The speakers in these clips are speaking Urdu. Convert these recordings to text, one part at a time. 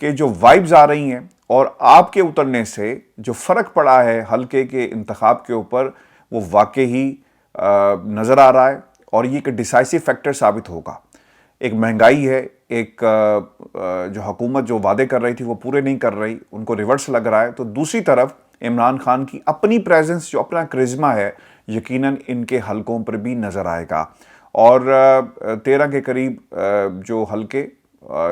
کہ جو وائبز آ رہی ہیں اور آپ کے اترنے سے جو فرق پڑا ہے حلقے کے انتخاب کے اوپر وہ واقعی نظر آ رہا ہے، اور یہ ایک ڈیسائسو فیکٹر ثابت ہوگا۔ ایک مہنگائی ہے، ایک جو حکومت جو وعدے کر رہی تھی وہ پورے نہیں کر رہی، ان کو ریورس لگ رہا ہے، تو دوسری طرف عمران خان کی اپنی پریزنس جو اپنا کرزما ہے یقیناً ان کے حلقوں پر بھی نظر آئے گا۔ اور 13 کے قریب جو حلقے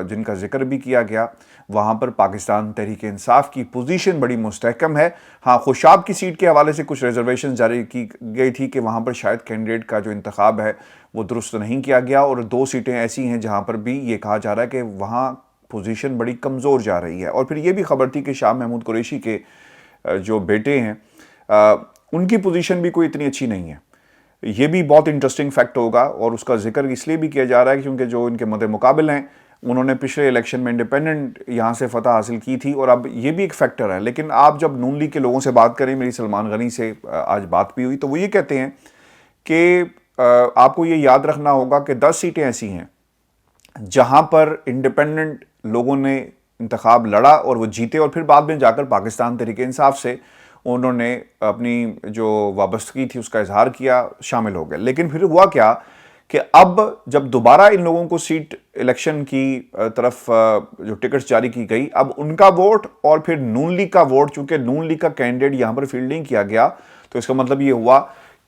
جن کا ذکر بھی کیا گیا وہاں پر پاکستان تحریک انصاف کی پوزیشن بڑی مستحکم ہے۔ ہاں، خوشاب کی سیٹ کے حوالے سے کچھ ریزرویشن جاری کی گئی تھی کہ وہاں پر شاید کینڈیڈیٹ کا جو انتخاب ہے وہ درست نہیں کیا گیا، اور 2 سیٹیں ایسی ہیں جہاں پر بھی یہ کہا جا رہا ہے کہ وہاں پوزیشن بڑی کمزور جا رہی ہے۔ اور پھر یہ بھی خبر تھی کہ شاہ محمود قریشی کے جو بیٹے ہیں ان کی پوزیشن بھی کوئی اتنی اچھی نہیں ہے۔ یہ بھی بہت انٹرسٹنگ فیکٹ ہوگا، اور اس کا ذکر اس لیے بھی کیا جا رہا ہے کیونکہ جو ان کے مد مقابل ہیں انہوں نے پچھلے الیکشن میں انڈیپینڈنٹ یہاں سے فتح حاصل کی تھی، اور اب یہ بھی ایک فیکٹر ہے۔ لیکن آپ جب نون لیگ کے لوگوں سے بات کریں، میری سلمان غنی سے آج بات بھی ہوئی، تو وہ یہ کہتے ہیں کہ آپ کو یہ یاد رکھنا ہوگا کہ 10 سیٹیں ایسی ہیں جہاں پر انڈیپینڈنٹ لوگوں نے انتخاب لڑا اور وہ جیتے، اور پھر بعد میں جا کر پاکستان تحریک انصاف سے انہوں نے اپنی جو وابستگی تھی اس کا اظہار کیا، شامل ہو گئے۔ لیکن پھر ہوا کیا کہ اب جب دوبارہ ان لوگوں کو سیٹ الیکشن کی طرف جو ٹکٹس جاری کی گئی، اب ان کا ووٹ اور پھر نون لیگ کا ووٹ، چونکہ نون لیگ کا کینڈیڈیٹ یہاں پر فیلڈ نہیں کیا گیا، تو اس کا مطلب یہ ہوا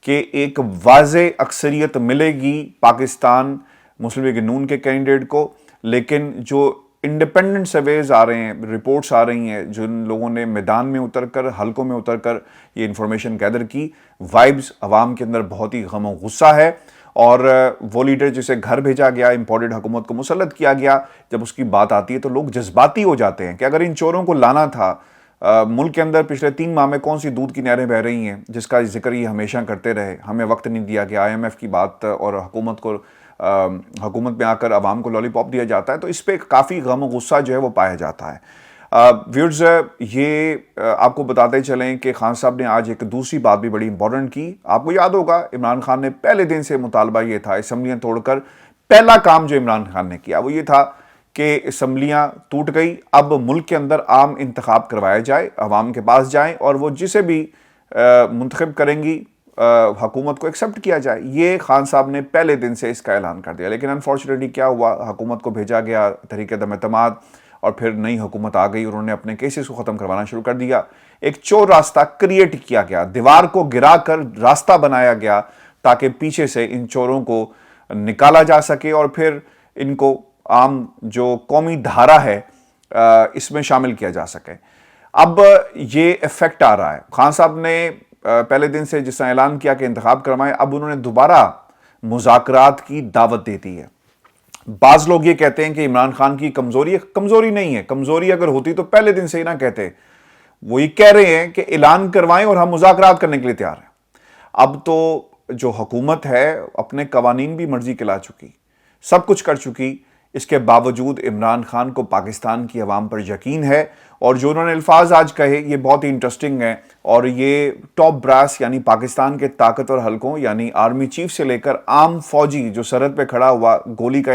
کہ ایک واضح اکثریت ملے گی پاکستان مسلم لیگ نون کے کینڈیڈیٹ کو۔ لیکن جو انڈیپینڈنٹ سرویز آ رہے ہیں، رپورٹس آ رہی ہیں، جن لوگوں نے میدان میں اتر کر، حلقوں میں اتر کر یہ انفارمیشن گیدر کی، وائبز عوام کے اندر بہت ہی غم و غصہ ہے، اور وہ لیڈر جسے گھر بھیجا گیا، امپورٹڈ حکومت کو مسلط کیا گیا، جب اس کی بات آتی ہے تو لوگ جذباتی ہو جاتے ہیں کہ اگر ان چوروں کو لانا تھا، ملک کے اندر پچھلے 3 ماہ میں کون سی دودھ کی نہریں بہہ رہی ہیں جس کا ذکر یہ ہمیشہ کرتے رہے، ہمیں وقت نہیں دیا گیا، IMF کی بات، اور حکومت میں آ کر عوام کو لالی پاپ دیا جاتا ہے، تو اس پہ کافی غم و غصہ جو ہے وہ پایا جاتا ہے۔ ویورز، یہ آپ کو بتاتے چلیں کہ خان صاحب نے آج ایک دوسری بات بھی بڑی امپورٹنٹ کی۔ آپ کو یاد ہوگا عمران خان نے پہلے دن سے مطالبہ یہ تھا، اسمبلیاں توڑ کر پہلا کام جو عمران خان نے کیا وہ یہ تھا کہ اسمبلیاں ٹوٹ گئی، اب ملک کے اندر عام انتخاب کروایا جائے، عوام کے پاس جائیں اور وہ جسے بھی منتخب کریں گی حکومت کو ایکسپٹ کیا جائے۔ یہ خان صاحب نے پہلے دن سے اس کا اعلان کر دیا، لیکن انفارچونیٹلی کیا ہوا، حکومت کو بھیجا گیا تحریک عدم اعتماد، اور پھر نئی حکومت آ گئی، انہوں نے اپنے کیسز کو ختم کروانا شروع کر دیا۔ ایک چور راستہ کریٹ کیا گیا، دیوار کو گرا کر راستہ بنایا گیا تاکہ پیچھے سے ان چوروں کو نکالا جا سکے اور پھر ان کو عام جو قومی دھارا ہے اس میں شامل کیا جا سکے۔ اب یہ ایفیکٹ آ رہا ہے۔ خان صاحب نے پہلے دن سے جس طرح اعلان کیا کہ انتخاب کروائیں، اب انہوں نے دوبارہ مذاکرات کی دعوت دے دی ہے۔ بعض لوگ یہ کہتے ہیں کہ عمران خان کی کمزوری نہیں ہے، کمزوری اگر ہوتی تو پہلے دن سے ہی نہ کہتے۔ وہ یہ کہہ رہے ہیں کہ اعلان کروائیں اور ہم مذاکرات کرنے کے لیے تیار ہیں۔ اب تو جو حکومت ہے اپنے قوانین بھی مرضی کے لا چکی، سب کچھ کر چکی، اس کے باوجود عمران خان کو پاکستان کی عوام پر یقین ہے، اور جو انہوں نے الفاظ آج کہے یہ بہت ہی انٹرسٹنگ ہیں، اور یہ ٹاپ براس یعنی پاکستان کے طاقتور حلقوں یعنی آرمی چیف سے لے کر عام فوجی جو سرحد پہ کھڑا ہوا گولی کا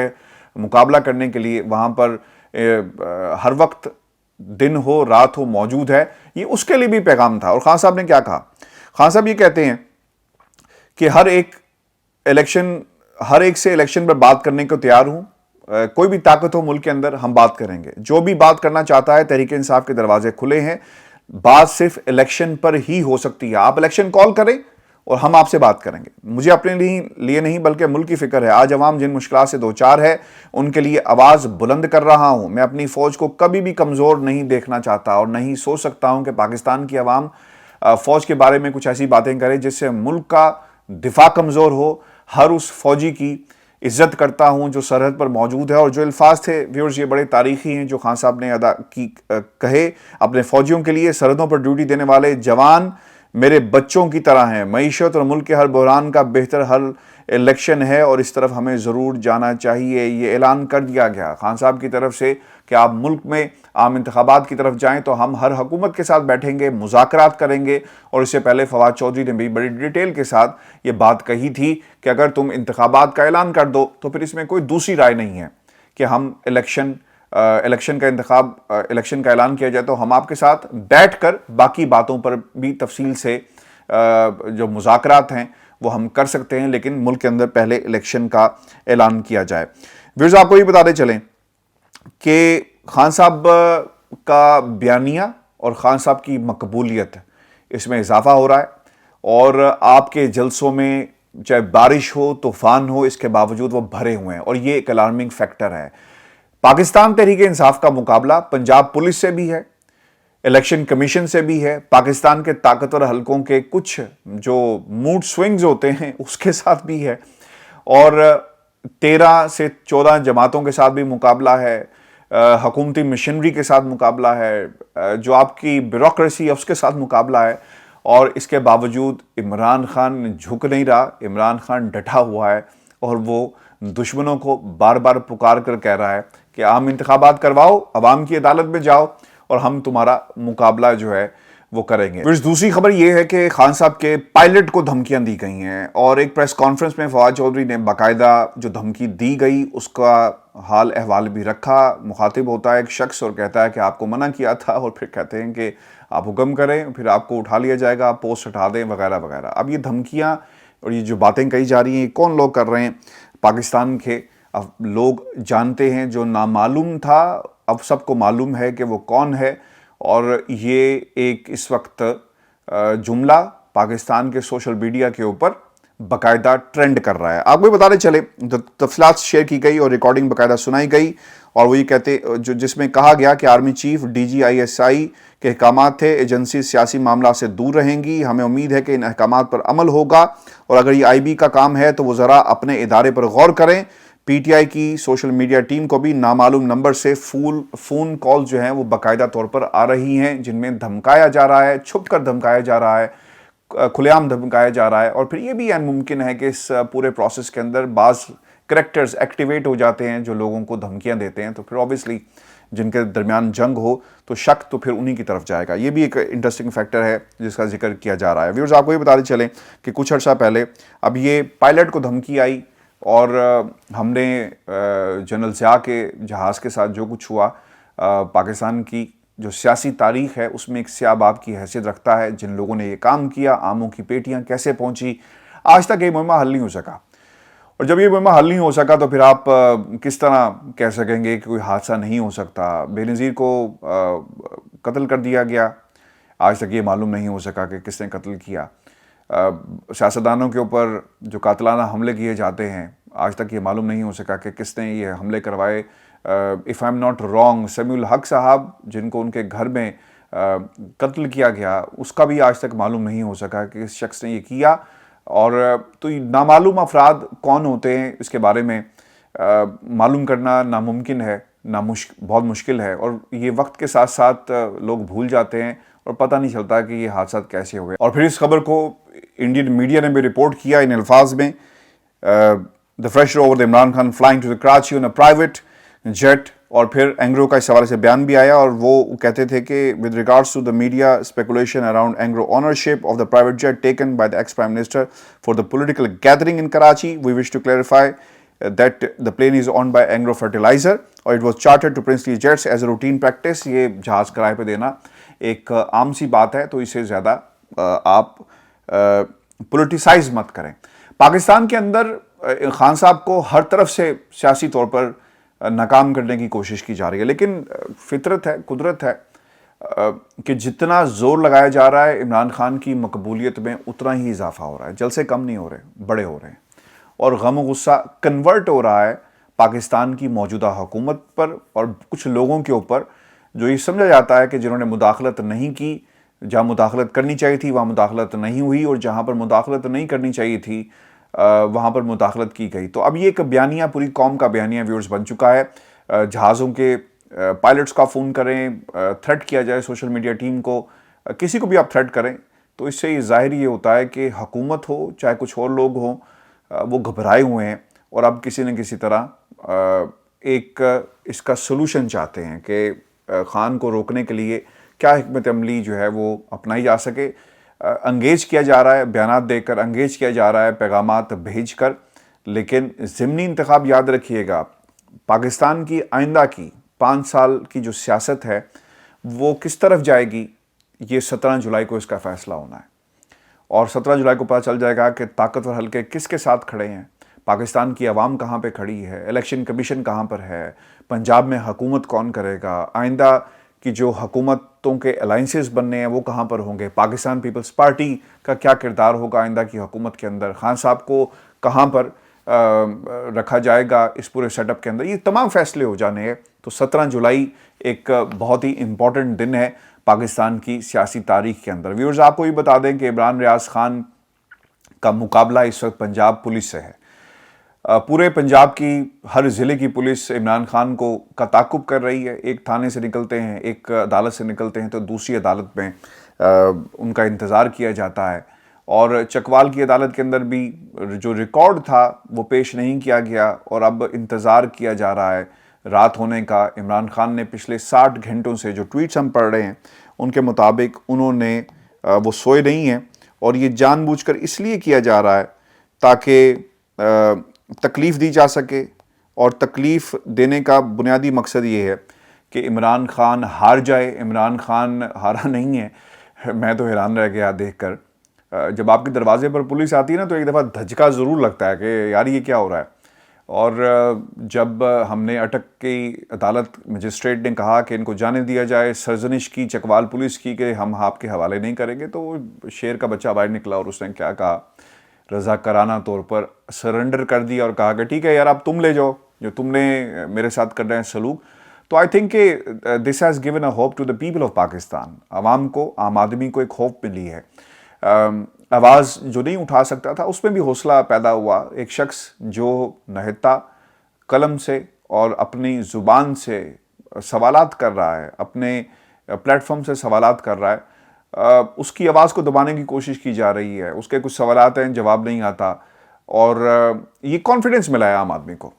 مقابلہ کرنے کے لیے وہاں پر ہر وقت دن ہو رات ہو موجود ہے، یہ اس کے لیے بھی پیغام تھا۔ اور خان صاحب نے کیا کہا؟ خان صاحب یہ کہتے ہیں کہ ہر ایک سے الیکشن پر بات کرنے کو تیار ہوں، کوئی بھی طاقت ہو ملک کے اندر ہم بات کریں گے، جو بھی بات کرنا چاہتا ہے تحریک انصاف کے دروازے کھلے ہیں، بات صرف الیکشن پر ہی ہو سکتی ہے، آپ الیکشن کال کریں اور ہم آپ سے بات کریں گے۔ مجھے اپنے لیے نہیں بلکہ ملک کی فکر ہے، آج عوام جن مشکلات سے دوچار ہے ان کے لیے آواز بلند کر رہا ہوں۔ میں اپنی فوج کو کبھی بھی کمزور نہیں دیکھنا چاہتا اور نہیں سوچ سکتا ہوں کہ پاکستان کی عوام فوج کے بارے میں کچھ ایسی باتیں کرے جس سے ملک کا دفاع کمزور ہو۔ ہر اس فوجی کی عزت کرتا ہوں جو سرحد پر موجود ہے۔ اور جو الفاظ تھے ویورز یہ بڑے تاریخی ہیں جو خان صاحب نے کہے اپنے فوجیوں کے لیے، سرحدوں پر ڈیوٹی دینے والے جوان میرے بچوں کی طرح ہیں، معیشت اور ملک کے ہر بحران کا بہتر حل الیکشن ہے اور اس طرف ہمیں ضرور جانا چاہیے۔ یہ اعلان کر دیا گیا خان صاحب کی طرف سے کہ آپ ملک میں عام انتخابات کی طرف جائیں تو ہم ہر حکومت کے ساتھ بیٹھیں گے، مذاکرات کریں گے۔ اور اس سے پہلے فواد چودھری نے بھی بڑی ڈیٹیل کے ساتھ یہ بات کہی تھی کہ اگر تم انتخابات کا اعلان کر دو تو پھر اس میں کوئی دوسری رائے نہیں ہے کہ ہم الیکشن الیکشن کا اعلان کیا جائے تو ہم آپ کے ساتھ بیٹھ کر باقی باتوں پر بھی تفصیل سے جو مذاکرات ہیں وہ ہم کر سکتے ہیں، لیکن ملک کے اندر پہلے الیکشن کا اعلان کیا جائے۔ ویورز آپ کو یہ بتاتے چلیں کہ خان صاحب کا بیانیہ اور خان صاحب کی مقبولیت اس میں اضافہ ہو رہا ہے، اور آپ کے جلسوں میں چاہے بارش ہو طوفان ہو اس کے باوجود وہ بھرے ہوئے ہیں، اور یہ ایک الارمنگ فیکٹر ہے۔ پاکستان تحریک انصاف کا مقابلہ پنجاب پولیس سے بھی ہے، الیکشن کمیشن سے بھی ہے، پاکستان کے طاقتور حلقوں کے کچھ جو موڈ سوئنگز ہوتے ہیں اس کے ساتھ بھی ہے، اور 13 سے 14 جماعتوں کے ساتھ بھی مقابلہ ہے، حکومتی مشنری کے ساتھ مقابلہ ہے، جو آپ کی بیوروکریسی ہے اس کے ساتھ مقابلہ ہے، اور اس کے باوجود عمران خان جھک نہیں رہا۔ عمران خان ڈٹا ہوا ہے، اور وہ دشمنوں کو بار بار پکار کر کہہ رہا ہے کہ عام انتخابات کرواؤ، عوام کی عدالت میں جاؤ، اور ہم تمہارا مقابلہ جو ہے وہ کریں گے۔ پھر دوسری خبر یہ ہے کہ خان صاحب کے پائلٹ کو دھمکیاں دی گئی ہیں، اور ایک پریس کانفرنس میں فواد چودھری نے باقاعدہ جو دھمکی دی گئی اس کا حال احوال بھی رکھا۔ مخاطب ہوتا ہے ایک شخص اور کہتا ہے کہ آپ کو منع کیا تھا، اور پھر کہتے ہیں کہ آپ حکم کریں پھر آپ کو اٹھا لیا جائے گا، آپ پوسٹ ہٹا دیں وغیرہ وغیرہ۔ اب یہ دھمکیاں اور یہ جو باتیں کہی جا رہی ہیں یہ کون لوگ کر رہے ہیں؟ پاکستان کے لوگ جانتے ہیں، جو نامعلوم تھا اب سب کو معلوم ہے کہ وہ کون ہے، اور یہ ایک اس وقت جملہ پاکستان کے سوشل میڈیا کے اوپر باقاعدہ ٹرینڈ کر رہا ہے۔ آپ کو بتاتے چلے تفصیلات شیئر کی گئی اور ریکارڈنگ باقاعدہ سنائی گئی، اور وہ یہ کہتے جس میں کہا گیا کہ آرمی چیف DGISI کے احکامات تھے، ایجنسی سیاسی معاملات سے دور رہیں گی، ہمیں امید ہے کہ ان احکامات پر عمل ہوگا، اور اگر یہ IB کا کام ہے تو وہ ذرا اپنے ادارے پر غور کریں۔ PTI کی سوشل میڈیا ٹیم کو بھی نامعلوم نمبر سے فون کال جو ہیں وہ باقاعدہ طور پر آ رہی ہیں، جن میں دھمکایا جا رہا ہے، چھپ کر دھمکایا جا رہا ہے، کھلے عام دھمکایا جا رہا ہے، اور پھر یہ بھی ممکن ہے کہ اس پورے پروسیس کے اندر بعض کریکٹرز ایکٹیویٹ ہو جاتے ہیں جو لوگوں کو دھمکیاں دیتے ہیں، تو پھر اوبیسلی جن کے درمیان جنگ ہو تو شک تو پھر انہی کی طرف جائے گا۔ یہ بھی ایک انٹرسٹنگ فیکٹر ہے جس کا ذکر کیا جا رہا ہے۔ ویورز آپ کو یہ بتاتے چلیں کہ کچھ عرصہ پہلے اب یہ پائلٹ کو دھمکی آئی، اور ہم نے جنرل ضیاء کے جہاز کے ساتھ جو کچھ ہوا، پاکستان کی جو سیاسی تاریخ ہے اس میں ایک سیاہ باب کی حیثیت رکھتا ہے۔ جن لوگوں نے یہ کام کیا، آموں کی پیٹیاں کیسے پہنچی، آج تک یہ معاملہ حل نہیں ہو سکا، اور جب یہ معاملہ حل نہیں ہو سکا تو پھر آپ کس طرح کہہ سکیں گے کہ کوئی حادثہ نہیں ہو سکتا؟ بے نظیر کو قتل کر دیا گیا، آج تک یہ معلوم نہیں ہو سکا کہ کس نے قتل کیا۔ سیاستدانوں کے اوپر جو قاتلانہ حملے کیے جاتے ہیں، آج تک یہ معلوم نہیں ہو سکا کہ کس نے یہ حملے کروائے۔ If I am not wrong, Sami ul Haq صاحب جن کو ان کے گھر میں قتل کیا گیا، اس کا بھی آج تک معلوم نہیں ہو سکا کہ اس شخص نے یہ کیا، اور تو نامعلوم افراد کون ہوتے ہیں اس کے بارے میں معلوم کرنا ناممکن ہے، بہت مشکل ہے، اور یہ وقت کے ساتھ ساتھ لوگ بھول جاتے ہیں اور پتہ نہیں چلتا کہ یہ حادثات کیسے ہوئے۔ اور پھر اس خبر کو انڈین میڈیا نے بھی رپورٹ کیا ان الفاظ میں، the pressure over the Imran Khan flying to the Karachi on a private jet، اور پھر اینگرو کا اس حوالے سے بیان بھی آیا، اور وہ کہتے تھے کہ with regards to the media speculation around Anglo ownership of the private jet taken by the ex-Prime Minister for the political gathering in Karachi, we wish to clarify that the plane is owned by Anglo Fertilizer اور it was chartered to Princely Jets as a routine practice۔ یہ جہاز کرائے پہ دینا ایک عام سی بات ہے، تو اسے زیادہ آپ پولیٹیسائز مت کریں۔ پاکستان کے اندر خان صاحب کو ہر طرف سے سیاسی طور پر ناکام کرنے کی کوشش کی جا رہی ہے، لیکن فطرت ہے، قدرت ہے کہ جتنا زور لگایا جا رہا ہے عمران خان کی مقبولیت میں اتنا ہی اضافہ ہو رہا ہے، جلسے کم نہیں ہو رہے، بڑے ہو رہے ہیں، اور غم و غصہ کنورٹ ہو رہا ہے پاکستان کی موجودہ حکومت پر اور کچھ لوگوں کے اوپر، جو یہ سمجھا جاتا ہے کہ جنہوں نے مداخلت نہیں کی، جہاں مداخلت کرنی چاہیے تھی وہاں مداخلت نہیں ہوئی، اور جہاں پر مداخلت نہیں کرنی چاہیے تھی وہاں پر مداخلت کی گئی۔ تو اب یہ ایک بیانیہ پوری قوم کا بیانیہ ویورز بن چکا ہے۔ جہازوں کے پائلٹس کا فون کریں، تھریٹ کیا جائے سوشل میڈیا ٹیم کو، کسی کو بھی آپ تھریٹ کریں، تو اس سے ظاہر یہ ہوتا ہے کہ حکومت ہو چاہے کچھ اور لوگ ہوں، وہ گھبرائے ہوئے ہیں، اور اب کسی نہ کسی طرح ایک اس کا سلوشن چاہتے ہیں کہ خان کو روکنے کے لیے کیا حکمت عملی جو ہے وہ اپنائی جا سکے۔ انگیج کیا جا رہا ہے، بیانات دے کر انگیج کیا جا رہا ہے، پیغامات بھیج کر، لیکن ضمنی انتخاب یاد رکھیے گا، پاکستان کی آئندہ کی 5 سال کی جو سیاست ہے وہ کس طرف جائے گی، یہ 17 جولائی کو اس کا فیصلہ ہونا ہے. اور 17 جولائی کو پتہ چل جائے گا کہ طاقتور حلقے کس کے ساتھ کھڑے ہیں، پاکستان کی عوام کہاں پہ کھڑی ہے، الیکشن کمیشن کہاں پر ہے، پنجاب میں حکومت کون کرے گا، آئندہ کی جو حکومتوں کے الائنسز بننے ہیں وہ کہاں پر ہوں گے، پاکستان پیپلز پارٹی کا کیا کردار ہوگا آئندہ کی حکومت کے اندر، خان صاحب کو کہاں پر رکھا جائے گا اس پورے سیٹ اپ کے اندر. یہ تمام فیصلے ہو جانے ہیں. تو 17 جولائی ایک بہت ہی امپورٹنٹ دن ہے پاکستان کی سیاسی تاریخ کے اندر. ویورز آپ کو یہ بتا دیں کہ عمران ریاض خان کا مقابلہ اس وقت پنجاب پولیس سے ہے. پورے پنجاب کی ہر ضلع کی پولیس عمران خان کا تعاقب کر رہی ہے. ایک تھانے سے نکلتے ہیں، ایک عدالت سے نکلتے ہیں تو دوسری عدالت میں ان کا انتظار کیا جاتا ہے. اور چکوال کی عدالت کے اندر بھی جو ریکارڈ تھا وہ پیش نہیں کیا گیا اور اب انتظار کیا جا رہا ہے رات ہونے کا. عمران خان نے پچھلے 60 گھنٹوں سے جو ٹویٹس ہم پڑھ رہے ہیں ان کے مطابق انہوں نے وہ سوئے نہیں ہیں، اور یہ جان بوجھ کر اس لیے کیا جا رہا ہے تاکہ تکلیف دی جا سکے. اور تکلیف دینے کا بنیادی مقصد یہ ہے کہ عمران خان ہار جائے. عمران خان ہارا نہیں ہے. میں تو حیران رہ گیا دیکھ کر. جب آپ کے دروازے پر پولیس آتی ہے نا تو ایک دفعہ دھچکا ضرور لگتا ہے کہ یار یہ کیا ہو رہا ہے. اور جب ہم نے اٹک کی عدالت مجسٹریٹ نے کہا کہ ان کو جانے دیا جائے، سرزنش کی چکوال پولیس کی کہ ہم آپ کے حوالے نہیں کریں گے، تو وہ شیر کا بچہ باہر نکلا اور اس نے کیا کہا، رضاکارانہ طور پر سرنڈر کر دیا اور کہا کہ ٹھیک ہے یار اب تم لے جاؤ جو تم نے میرے ساتھ کر رہے ہیں سلوک. تو آئی تھنک کہ this has given a hope to the people of Pakistan. عوام کو، عام آدمی کو ایک ہوپ ملی ہے. آواز جو نہیں اٹھا سکتا تھا اس میں بھی حوصلہ پیدا ہوا. ایک شخص جو نہتا قلم سے اور اپنی زبان سے سوالات کر رہا ہے، اپنے پلیٹ فارم سے سوالات کر رہا ہے، اس کی آواز کو دبانے کی کوشش کی جا رہی ہے. اس کے کچھ سوالات ہیں جواب نہیں آتا، اور یہ کانفیڈنس ملا ہے عام آدمی کو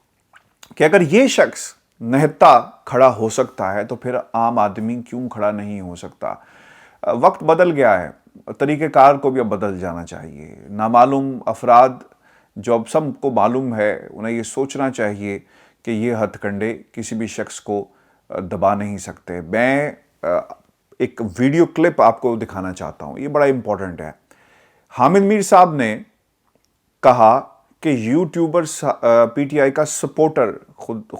کہ اگر یہ شخص نہتا کھڑا ہو سکتا ہے تو پھر عام آدمی کیوں کھڑا نہیں ہو سکتا. وقت بدل گیا ہے، طریقہ کار کو بھی اب بدل جانا چاہیے. نامعلوم افراد جو اب سب کو معلوم ہے انہیں یہ سوچنا چاہیے کہ یہ ہتھ کنڈے کسی بھی شخص کو دبا نہیں سکتے. میں ایک ویڈیو کلپ آپ کو دکھانا چاہتا ہوں، یہ بڑا امپورٹنٹ ہے. حامد میر صاحب نے کہا کہ یوٹیوبر پی ٹی آئی کا سپورٹر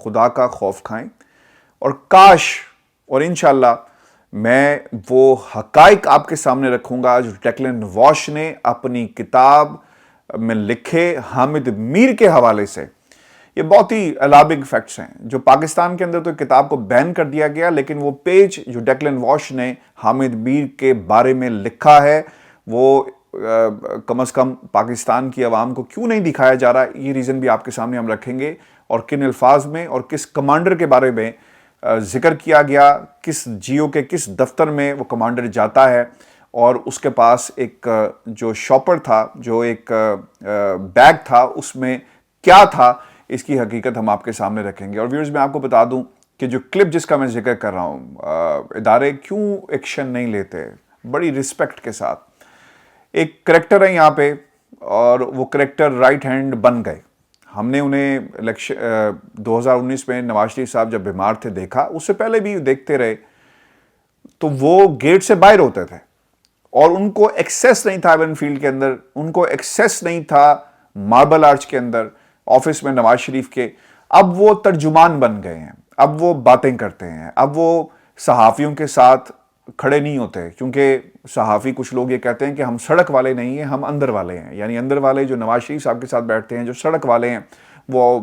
خدا کا خوف کھائیں، اور کاش اور انشاءاللہ میں وہ حقائق آپ کے سامنے رکھوں گا جو ڈیکلن واش نے اپنی کتاب میں لکھے حامد میر کے حوالے سے. یہ بہت ہی الارمنگ فیکٹس ہیں جو پاکستان کے اندر تو کتاب کو بین کر دیا گیا، لیکن وہ پیج جو ڈیکلن واش نے حامد میر کے بارے میں لکھا ہے وہ کم از کم پاکستان کی عوام کو کیوں نہیں دکھایا جا رہا. یہ ریزن بھی آپ کے سامنے ہم رکھیں گے، اور کن الفاظ میں اور کس کمانڈر کے بارے میں ذکر کیا گیا، کس جیو کے کس دفتر میں وہ کمانڈر جاتا ہے، اور اس کے پاس ایک جو شاپر تھا، جو ایک بیگ تھا، اس میں کیا تھا، اس کی حقیقت ہم آپ کے سامنے رکھیں گے. اور ویورز میں آپ کو بتا دوں کہ جو کلپ جس کا میں ذکر کر رہا ہوں، ادارے کیوں ایکشن نہیں لیتے بڑی رسپیکٹ کے ساتھ. ایک کریکٹر ہے یہاں پہ اور وہ کریکٹر رائٹ ہینڈ بن گئے. ہم نے انہیں 2019 میں نواز شریف صاحب جب بیمار تھے دیکھا، اس سے پہلے بھی دیکھتے رہے، تو وہ گیٹ سے باہر ہوتے تھے اور ان کو ایکسیس نہیں تھا ایون فیلڈ کے اندر، ان کو ایکسیس نہیں تھا ماربل آرچ کے اندر آفس میں نواز شریف کے. اب وہ ترجمان بن گئے ہیں، اب وہ باتیں کرتے ہیں، اب وہ صحافیوں کے ساتھ کھڑے نہیں ہوتے، کیونکہ صحافی کچھ لوگ یہ کہتے ہیں کہ ہم سڑک والے نہیں ہیں، ہم اندر والے ہیں. یعنی اندر والے جو نواز شریف صاحب کے ساتھ بیٹھتے ہیں، جو سڑک والے ہیں، وہ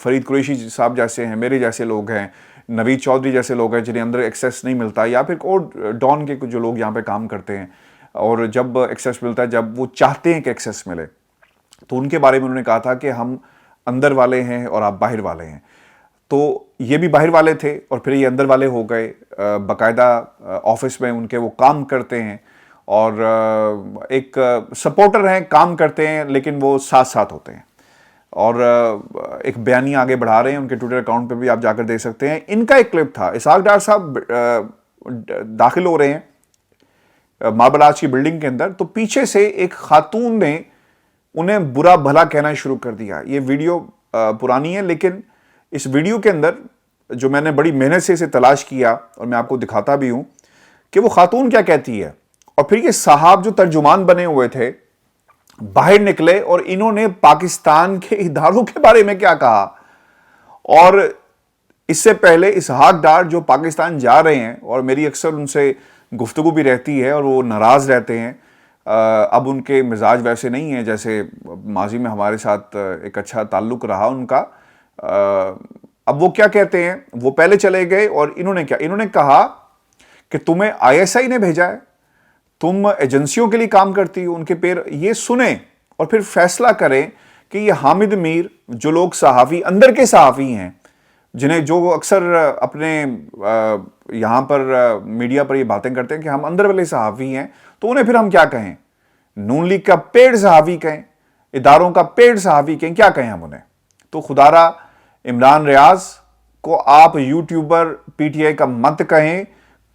فرید قریشی صاحب جیسے ہیں، میرے جیسے لوگ ہیں، نوید چودھری جیسے لوگ ہیں جنہیں اندر ایکسیس نہیں ملتا، یا پھر اور ڈان کے جو لوگ یہاں پہ کام کرتے ہیں، اور جب ایکسیس ملتا ہے، جب وہ چاہتے ہیں کہ ایکسیس ملے، تو ان کے بارے میں انہوں نے کہا تھا کہ ہم اندر والے ہیں اور آپ باہر والے ہیں. تو یہ بھی باہر والے تھے اور پھر یہ اندر والے ہو گئے. باقاعدہ آفس میں ان کے وہ کام کرتے ہیں اور ایک سپورٹر ہیں، کام کرتے ہیں، لیکن وہ ساتھ ساتھ ہوتے ہیں. اور ایک بیانیہ آگے بڑھا رہے ہیں، ان کے ٹویٹر اکاؤنٹ پہ بھی آپ جا کر دیکھ سکتے ہیں. ان کا ایک کلپ تھا، اسحاق ڈار صاحب داخل ہو رہے ہیں ماربل آرچ کی بلڈنگ کے اندر، تو پیچھے سے ایک خاتون نے انہیں برا بھلا کہنا شروع کر دیا. یہ ویڈیو پرانی ہے، لیکن اس ویڈیو کے اندر جو میں نے بڑی محنت سے اسے تلاش کیا اور میں آپ کو دکھاتا بھی ہوں کہ وہ خاتون کیا کہتی ہے. اور پھر یہ صاحب جو ترجمان بنے ہوئے تھے باہر نکلے اور انہوں نے پاکستان کے اداروں کے بارے میں کیا کہا. اور اس سے پہلے اسحاق ڈار جو پاکستان جا رہے ہیں اور میری اکثر ان سے گفتگو بھی رہتی ہے اور وہ ناراض رہتے ہیں, اب ان کے مزاج ویسے نہیں ہیں جیسے ماضی میں ہمارے ساتھ ایک اچھا تعلق رہا ان کا. اب وہ کیا کہتے ہیں, وہ پہلے چلے گئے اور انہوں نے کہا کہ تمہیں ISI نے بھیجا ہے, تم ایجنسیوں کے لیے کام کرتی ہو, ان کے پیر یہ سنیں اور پھر فیصلہ کریں کہ یہ حامد میر جو لوگ صحافی اندر کے صحافی ہیں, جنہیں جو اکثر اپنے یہاں پر میڈیا پر یہ باتیں کرتے ہیں کہ ہم اندر والے صحافی ہیں, تو انہیں پھر ہم کیا کہیں, نون لیگ کا پیڑ صحافی کہیں, اداروں کا پیڑ صحافی کہیں, کیا کہیں ہم انہیں. تو خدا را عمران ریاض کو آپ یوٹیوبر PTI کا مت کہیں,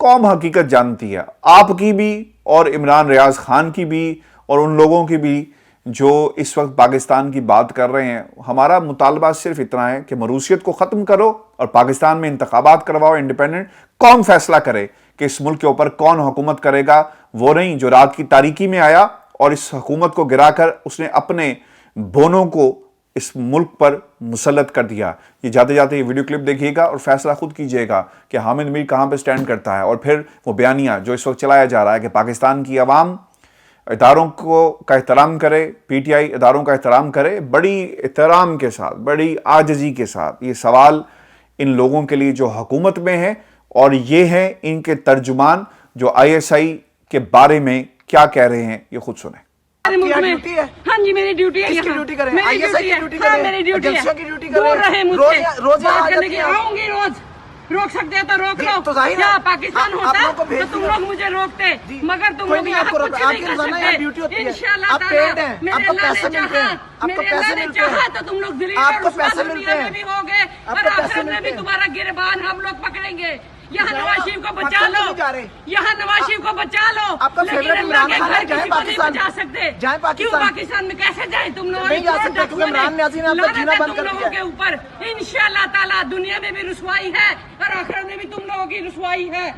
قوم حقیقت جانتی ہے, آپ کی بھی اور عمران ریاض خان کی بھی اور ان لوگوں کی بھی جو اس وقت پاکستان کی بات کر رہے ہیں. ہمارا مطالبہ صرف اتنا ہے کہ مروثیت کو ختم کرو اور پاکستان میں انتخابات کرواؤ انڈیپینڈنٹ, قوم فیصلہ کرے کہ اس ملک کے اوپر کون حکومت کرے گا, وہ نہیں جو رات کی تاریکی میں آیا اور اس حکومت کو گرا کر اس نے اپنے بونوں کو اس ملک پر مسلط کر دیا. یہ جاتے جاتے یہ ویڈیو کلپ دیکھیے گا اور فیصلہ خود کیجئے گا کہ حامد میر کہاں پہ سٹینڈ کرتا ہے. اور پھر وہ بیانیہ جو اس وقت چلایا جا رہا ہے کہ پاکستان کی عوام اداروں کا احترام کرے, PTI اداروں کا احترام کرے, بڑی احترام کے ساتھ, بڑی عاجزی کے ساتھ. یہ سوال ان لوگوں کے لیے جو حکومت میں ہیں اور یہ ہیں ان کے ترجمان جو ISI کے بارے میں کیا کہہ رہے ہیں, یہ خود سنیں. ڈیوٹی ہے. ہاں جی میری ڈیوٹی ہے. کس کی ڈیوٹی کریں؟ ISI کی ڈیوٹی کریں, میری ڈیوٹی ہے. ایجنسیوں کی ڈیوٹی دور رہے کریں. مجھ سے. روز بات کرنے کی آؤں گی, روز روک سکتے ہیں تو روک لو. تو ظاہر ہے کیا پاکستان آپ ہوتا لوگوں کو تو بھیج تم دیا. لوگ مجھے روکتے, مگر تم کوئی لوگ نہیں یہاں آپ کو کچھ روکتا, آپ نہیں کی کر روزانہ یہاں سکتے. ڈیوٹی ہوتی ہے. انشاءاللہ آپ پیڈ ہیں, آپ کو پیسے ملتے ہیں, آپ کو پیسے ملتے ہیں, تو تم لوگ دلی آپ اور کو عثمان پیسے ملتے دنیا ہیں, میں بھی ہوگے آپ اور کو پیسے آخرت میں ملتے بھی ہیں. تمہارا گربان ہم لوگ پکڑیں گے. یہاں ظاہر نواز شریف کو بچا پاکستان لو, نہیں جا رہے. یہاں نواز شریف کو بچا لو. آپ کا لیکن فیوریٹ اللہ عمران کے خان گھر ہے, جائیں کسی کو نہیں پاکستان. بچا سکتے. جائیں کیوں پاکستان. پاکستان میں کیسے جائیں تم لوگ؟ نہیں جا سکتے کیونکہ عمران نیازی نے آپ کا جینا بند کر تم دیا لوگوں کے اوپر انشاءاللہ تعالیٰ دنیا میں بھی رسوائی ہے اور آخرت میں بھی تم لوگوں کی رسوائی ہے.